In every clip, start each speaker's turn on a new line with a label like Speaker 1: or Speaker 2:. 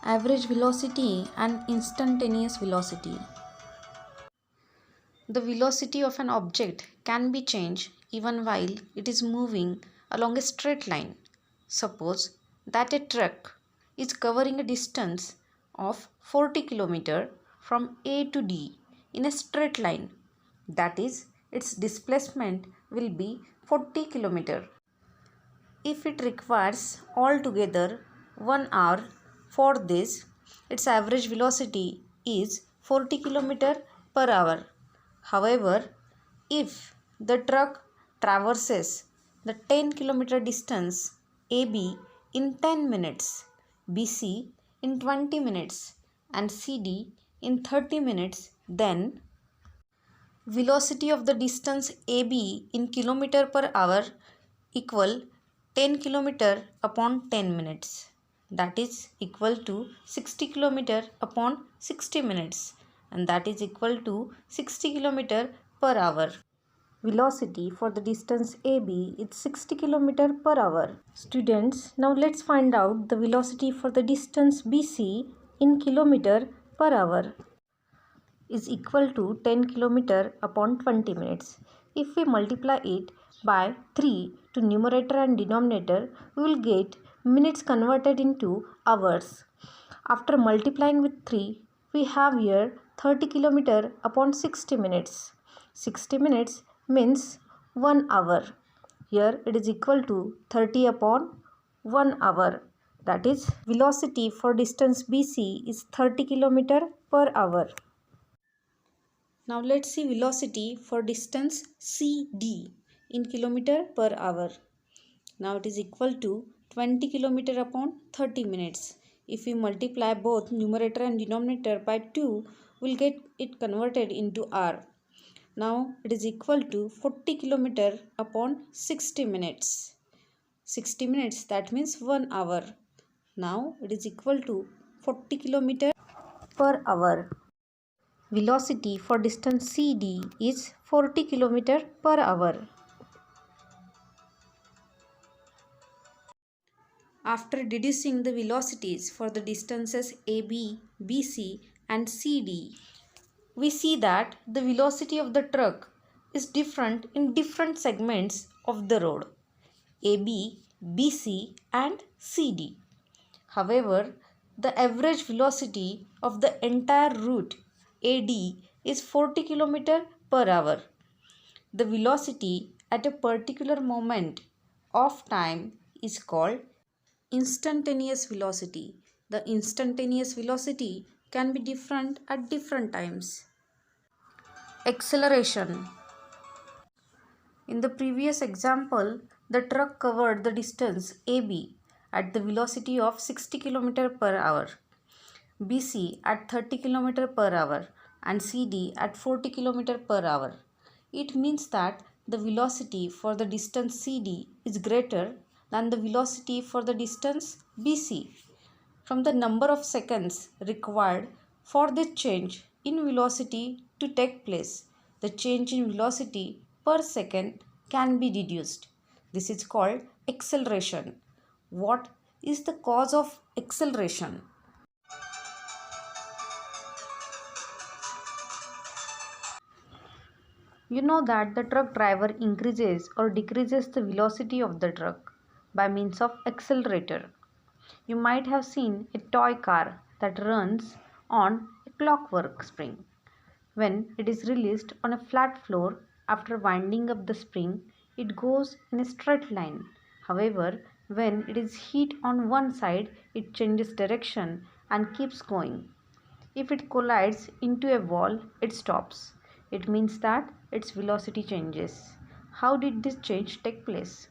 Speaker 1: Average velocity and instantaneous velocity. The velocity of an object can be changed even while it is moving along a straight line. Suppose that a truck is covering a distance of 40 km from A to D in a straight line. That is, its displacement will be 40 km. If it requires altogether 1 hour for this, its average velocity is 40 km per hour. However, if the truck traverses the 10 km distance AB in 10 minutes, BC in 20 minutes and CD in 30 minutes, then velocity of the distance AB in kilometer per hour equal 10 km upon 10 minutes, that is equal to 60 km upon 60 minutes, and that is equal to 60 km per hour. Velocity for the distance AB is 60 km per hour. Students, now let's find out the velocity for the distance BC in kilometer per hour is equal to 10 km upon 20 minutes. If we multiply it by 3 to numerator and denominator, we will get minutes converted into hours. After multiplying with 3, we have here 30 km upon 60 minutes. 60 minutes means 1 hour. Here it is equal to 30 upon 1 hour. That is, velocity for distance BC is 30 km per hour. Now let's see velocity for distance CD in kilometer per hour. Now it is equal to 20 km upon 30 minutes. If we multiply both numerator and denominator by 2, we will get it converted into hour. Now it is equal to 40 km upon 60 minutes. 60 minutes, that means 1 hour. Now it is equal to 40 km per hour. Velocity for distance CD is 40 km per hour. After deducing the velocities for the distances AB, BC and CD, we see that the velocity of the truck is different in different segments of the road AB, BC and CD. However, the average velocity of the entire route AD is 40 km per hour. The velocity at a particular moment of time is called instantaneous velocity. The instantaneous velocity can be different at different times. Acceleration. In the previous example, the truck covered the distance AB at the velocity of 60 km per hour, BC at 30 km per hour and CD at 40 km per hour. It means that the velocity for the distance CD is greater than the velocity for the distance BC. From the number of seconds required for the change in velocity to take place, the change in velocity per second can be reduced. This is called acceleration. What is the cause of acceleration? You know that the truck driver increases or decreases the velocity of the truck by means of accelerator. You might have seen a toy car that runs on a clockwork spring. When it is released on a flat floor, after winding up the spring, it goes in a straight line. However, when it is hit on one side, it changes direction and keeps going. If it collides into a wall, it stops. It means that its velocity changes. How did this change take place?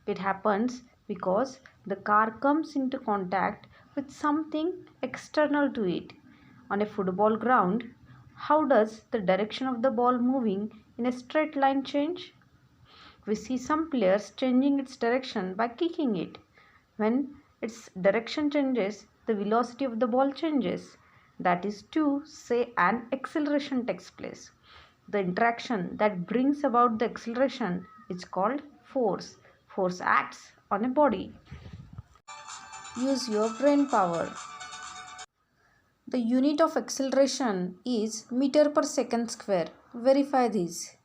Speaker 1: It happens because the car comes into contact with something external to it. On a football ground, how does the direction of the ball moving in a straight line change? We see some players changing its direction by kicking it. When its direction changes, the velocity of the ball changes. That is to say, an acceleration takes place. The interaction that brings about the acceleration is called force. force acts on a body. Use your brain power. The unit of acceleration is meter per second square. Verify this.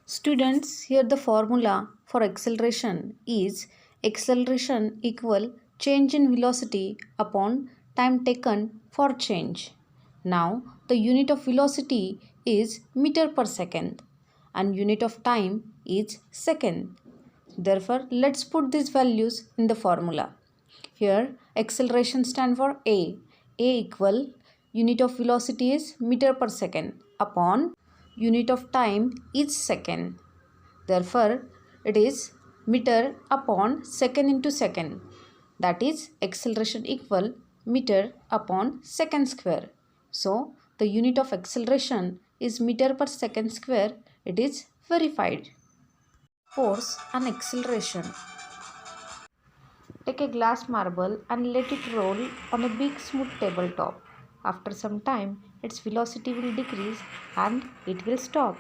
Speaker 1: Students, here the formula for acceleration is acceleration equal change in velocity upon time taken for change. Now, the unit of velocity is meter per second and unit of time is second. Therefore, let's put these values in the formula. Here, acceleration stands for A. A equal unit of velocity is meter per second upon unit of time is second. Therefore, it is meter upon second into second. That is acceleration equal meter upon second square. So, the unit of acceleration is meter per second square. It is verified. Force and acceleration. Take a glass marble and let it roll on a big smooth tabletop. After some time, its velocity will decrease and it will stop.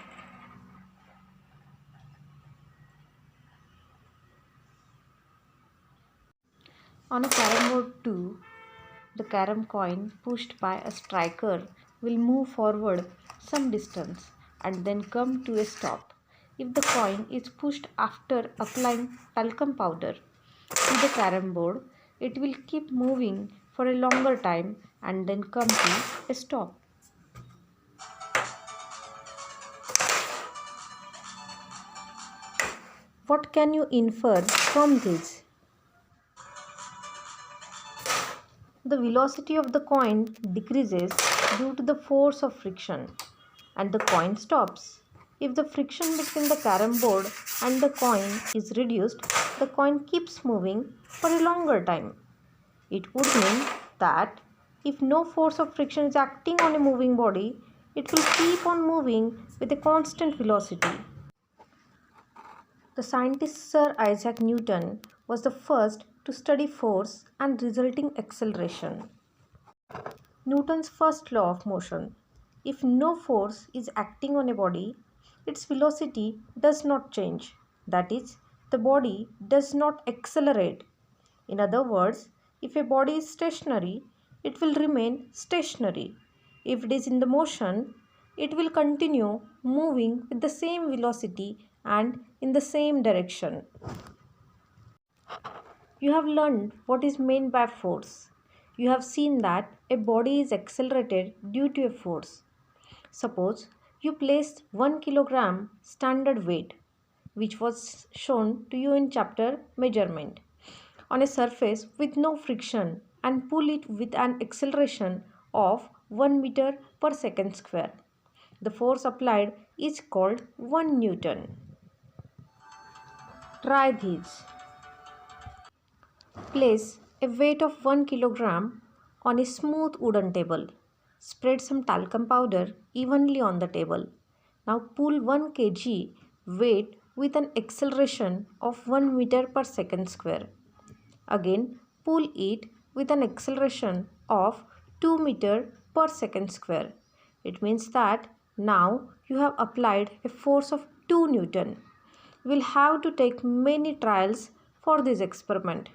Speaker 1: On a carom board too, the carom coin pushed by a striker will move forward some distance and then come to a stop. If the coin is pushed after applying talcum powder to the carom board, it will keep moving for a longer time and then come to a stop. What can you infer from this? The velocity of the coin decreases due to the force of friction and the coin stops. If the friction between the carom board and the coin is reduced, the coin keeps moving for a longer time. It would mean that if no force of friction is acting on a moving body, it will keep on moving with a constant velocity. The scientist Sir Isaac Newton was the first to study force and resulting acceleration. Newton's first law of motion. If no force is acting on a body, its velocity does not change. That is, the body does not accelerate. In other words, if a body is stationary, it will remain stationary. If it is in the motion, it will continue moving with the same velocity and in the same direction. You have learned what is meant by force. You have seen that a body is accelerated due to a force. Suppose you placed 1 kilogram standard weight, which was shown to you in chapter measurement, on a surface with no friction and pull it with an acceleration of 1 meter per second square. The force applied is called 1 Newton. Try these. Place a weight of 1 kilogram on a smooth wooden table. Spread some talcum powder evenly on the table. Now pull 1 kg weight with an acceleration of 1 meter per second square. Again, pull it with an acceleration of 2 meter per second square. It means that now you have applied a force of 2 Newton. You will have to take many trials for this experiment.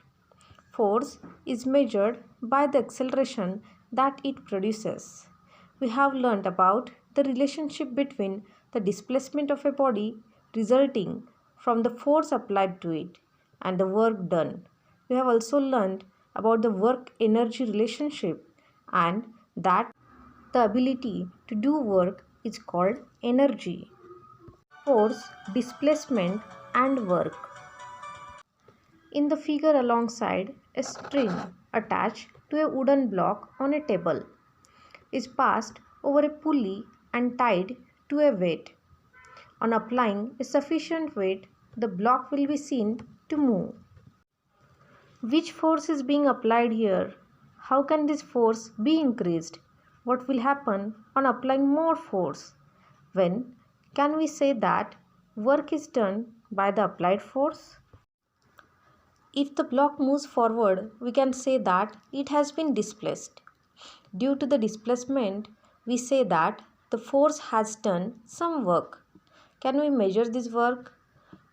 Speaker 1: Force is measured by the acceleration that it produces. We have learned about the relationship between the displacement of a body resulting from the force applied to it and the work done. We have also learned about the work-energy relationship and that the ability to do work is called energy. Force, displacement and work. In the figure alongside, a string attached to a wooden block on a table is passed over a pulley and tied to a weight. On applying a sufficient weight, the block will be seen to move. Which force is being applied here? How can this force be increased? What will happen on applying more force? When can we say that work is done by the applied force? If the block moves forward, we can say that it has been displaced. Due to the displacement, we say that the force has done some work. Can we measure this work?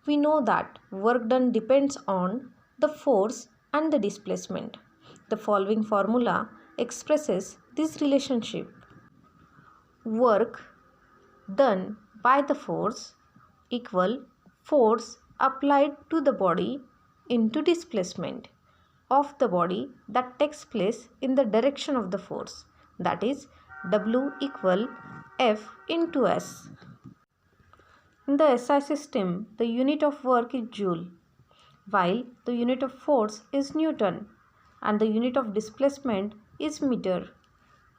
Speaker 1: we know that work done depends on the force and the displacement. The following formula expresses this relationship. Work done by the force equal force applied to the body into displacement of the body that takes place in the direction of the force, that is W equal F into S. In the SI system, the unit of work is joule, while the unit of force is Newton and the unit of displacement is meter.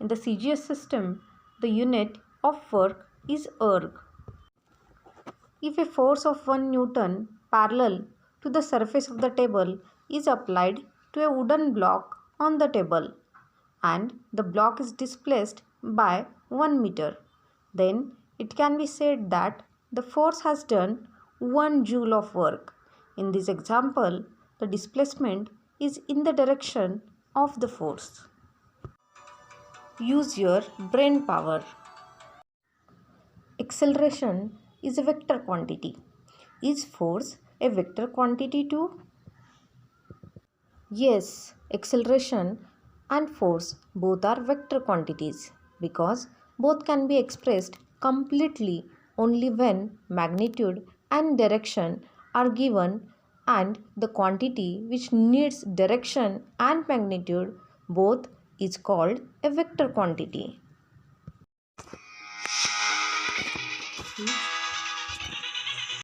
Speaker 1: In the CGS system, the unit of work is erg. If a force of 1 Newton parallel to the surface of the table is applied to a wooden block on the table and the block is displaced by 1 meter, then it can be said that the force has done 1 joule of work. In this example, the displacement is in the direction of the force. Use your brain power. Acceleration is a vector quantity. Is force a vector quantity too? Yes, acceleration and force both are vector quantities because both can be expressed completely only when magnitude and direction are given and the quantity which needs direction and magnitude both is called a vector quantity.